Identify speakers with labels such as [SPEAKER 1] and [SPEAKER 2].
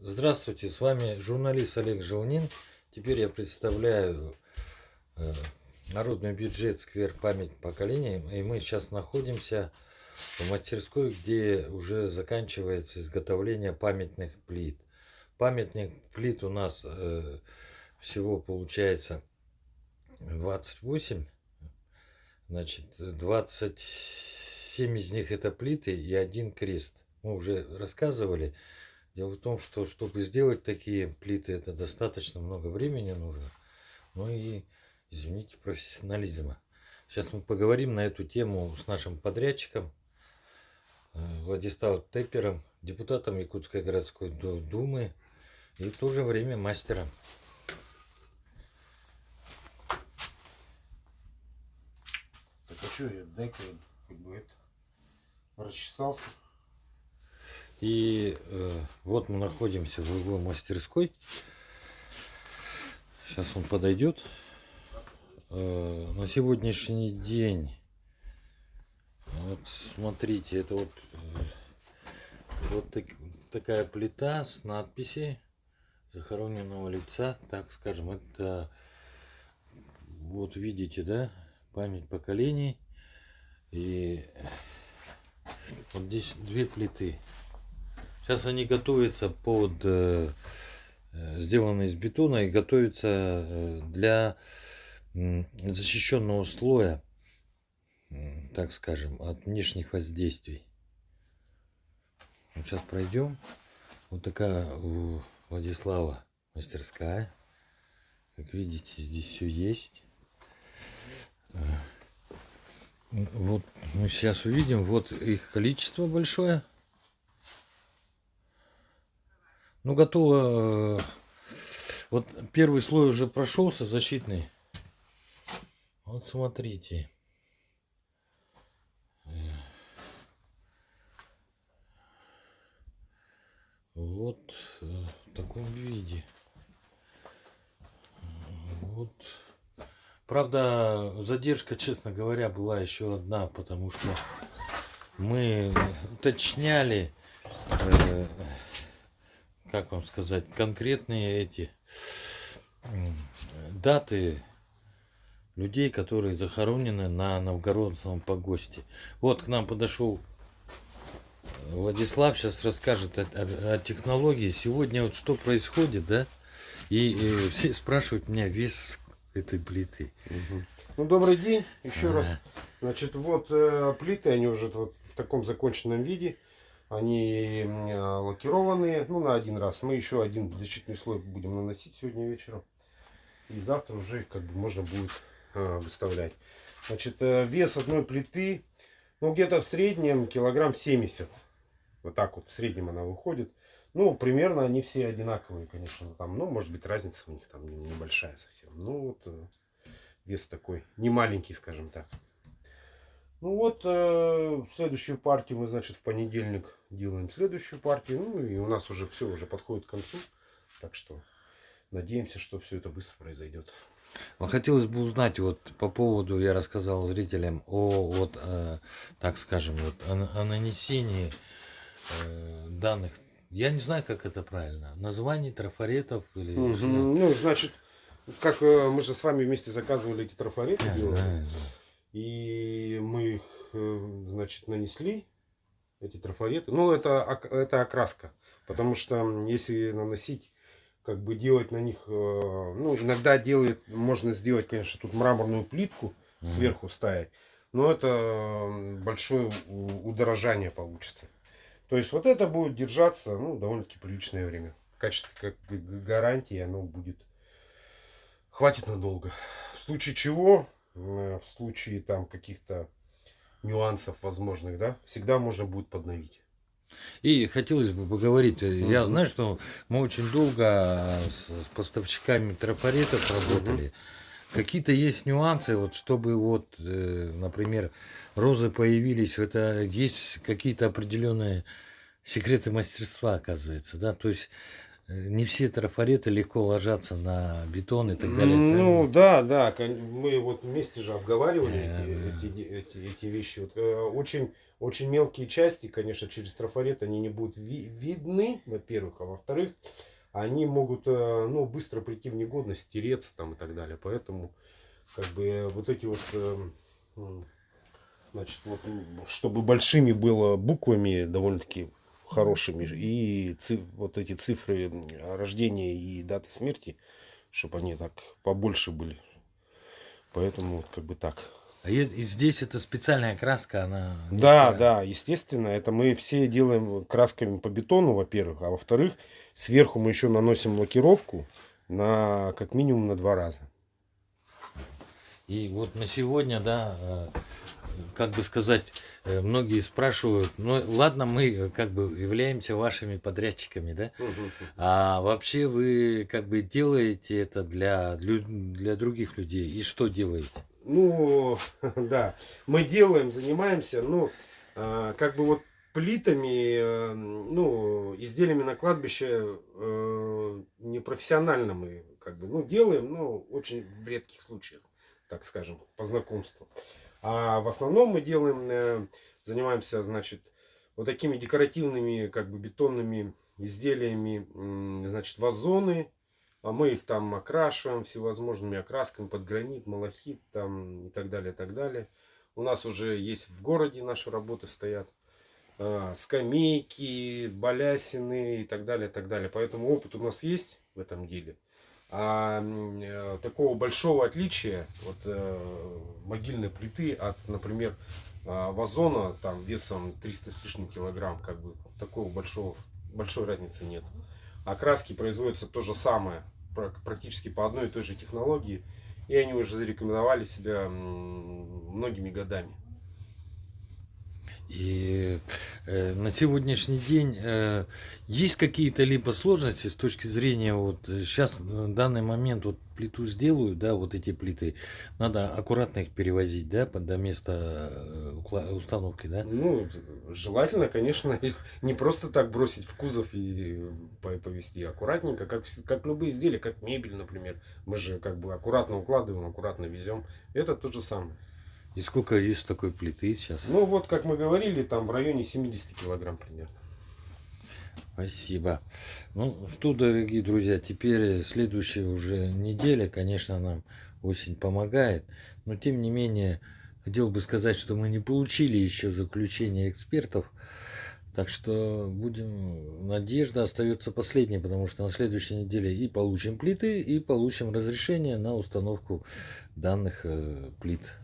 [SPEAKER 1] Здравствуйте, с вами журналист Олег Желнин. Теперь я представляю народный бюджет сквер память поколений. И мы сейчас находимся в мастерской, где уже заканчивается изготовление памятных плит. Памятных плит у нас всего получается 28. Значит, 27 из них это плиты и один крест. Мы уже рассказывали. Дело в том, что чтобы сделать такие плиты, это достаточно много времени нужно. Ну и, извините, профессионализма. Сейчас мы поговорим на эту тему с нашим подрядчиком Владиславом Теппером, депутатом Якутской городской думы и в то же время мастером.
[SPEAKER 2] Так, а что, я дай-ка как бы это расчесался.
[SPEAKER 1] И вот мы находимся в его мастерской. Сейчас он подойдет. На сегодняшний день, вот смотрите, это вот такая плита с надписью захороненного лица, так скажем. Это вот видите, да, память поколений. И вот здесь две плиты. Сейчас они готовятся сделаны из бетона и готовятся для защищенного слоя, так скажем, от внешних воздействий. Вот сейчас пройдем. Вот такая у Владислава мастерская. Как видите, здесь все есть. Вот мы сейчас увидим, вот их количество большое. Ну, готово. Вот первый слой уже прошелся, защитный. Вот смотрите. Вот в таком виде. Вот. Правда, задержка, честно говоря, была еще одна, потому что мы уточняли, как вам сказать, конкретные эти даты людей, которые захоронены на Новгородском погосте. Вот к нам подошел Владислав, сейчас расскажет о технологии. Сегодня вот что происходит, да? И все спрашивают меня вес этой плиты.
[SPEAKER 2] Ну, добрый день еще раз. Значит, вот плиты, они уже вот в таком законченном виде. Они лакированные, ну, на один раз. Мы еще один защитный слой будем наносить сегодня вечером. И завтра уже как бы можно будет выставлять. Значит, вес одной плиты, ну, где-то в среднем килограмм 70. Вот так вот в среднем она выходит. Ну, примерно они все одинаковые, конечно. Там, ну, может быть, разница у них там небольшая совсем. Ну, вот вес такой, не маленький, скажем так. Ну вот, следующую партию мы, значит, в понедельник делаем следующую партию. Ну и у нас уже все уже подходит к концу. Так что надеемся, что все это быстро произойдет.
[SPEAKER 1] Хотелось бы узнать вот по поводу, я рассказал зрителям о так скажем, вот о нанесении данных. Я не знаю, как это правильно. Названий трафаретов или...
[SPEAKER 2] Ну, значит, как мы же с вами вместе заказывали эти трафареты. И мы их, значит, нанесли, эти трафареты. Ну, это окраска. Потому что если наносить, как бы делать на них, ну, иногда можно сделать, конечно, тут мраморную плитку сверху ставить. Но это большое удорожание получится. То есть вот это будет держаться, ну, довольно-таки приличное время. В качестве как гарантии оно будет, хватит надолго. В случае чего, в случае там каких-то нюансов возможных, да, всегда можно будет подновить.
[SPEAKER 1] И хотелось бы поговорить. Я знаю, что мы очень долго с поставщиками трафаретов работали. Какие-то есть нюансы, вот чтобы вот, например, розы появились, это есть какие-то определенные секреты мастерства, оказывается, да, то есть не все трафареты легко ложатся на бетон и так далее.
[SPEAKER 2] Ну да, да, мы вот вместе же обговаривали эти вещи. Вот, очень, очень мелкие части, конечно, через трафарет они не будут видны, во-первых, а во-вторых, они могут ну, быстро прийти в негодность, стереться там и так далее. Поэтому как бы вот эти вот, значит, вот, чтобы большими было буквами довольно-таки хорошими и вот эти цифры рождения и даты смерти, чтобы они так побольше были. Поэтому вот как бы так.
[SPEAKER 1] И здесь это специальная краска, она...
[SPEAKER 2] Да, да, естественно, это мы все делаем красками по бетону, во-первых, а во-вторых, сверху мы еще наносим лакировку на как минимум на 2 раза.
[SPEAKER 1] И вот на сегодня, да, как бы сказать, многие спрашивают, ну ладно, мы как бы являемся вашими подрядчиками, да, а вообще вы как бы делаете это для других людей, и что делаете?
[SPEAKER 2] Ну, да, мы делаем, занимаемся, ну, как бы вот плитами, ну, изделиями на кладбище непрофессионально мы как бы, ну, делаем, но очень в редких случаях, так скажем, по знакомству. А в основном мы делаем, занимаемся, значит, вот такими декоративными, как бы бетонными изделиями, значит, вазоны. А мы их там окрашиваем всевозможными окрасками под гранит, малахит там и так далее, и так далее. У нас уже есть в городе наши работы стоят. Скамейки, балясины и так далее, и так далее. Поэтому опыт у нас есть в этом деле. А такого большого отличия от могильной плиты от, например, вазона там весом 300 с лишним килограмм, как бы такого большой разницы нет. А краски производятся то же самое, практически по одной и той же технологии. И они уже зарекомендовали себя многими годами.
[SPEAKER 1] И на сегодняшний день есть какие-то либо сложности с точки зрения, вот сейчас в данный момент вот плиту сделают, да, вот эти плиты, надо аккуратно их перевозить, да, до места установки, да?
[SPEAKER 2] Ну, желательно, конечно, не просто так бросить в кузов и повезти, аккуратненько, как любые изделия, как мебель, например. Мы же как бы аккуратно укладываем, аккуратно везем. Это то же самое.
[SPEAKER 1] И сколько вес такой плиты сейчас?
[SPEAKER 2] Ну, вот, как мы говорили, там в районе 70 килограмм примерно.
[SPEAKER 1] Спасибо. Ну что, дорогие друзья, теперь следующая уже неделя, конечно, нам осень помогает, но тем не менее, хотел бы сказать, что мы не получили еще заключение экспертов, так что надежда остается последней, потому что на следующей неделе и получим плиты, и получим разрешение на установку данных плит.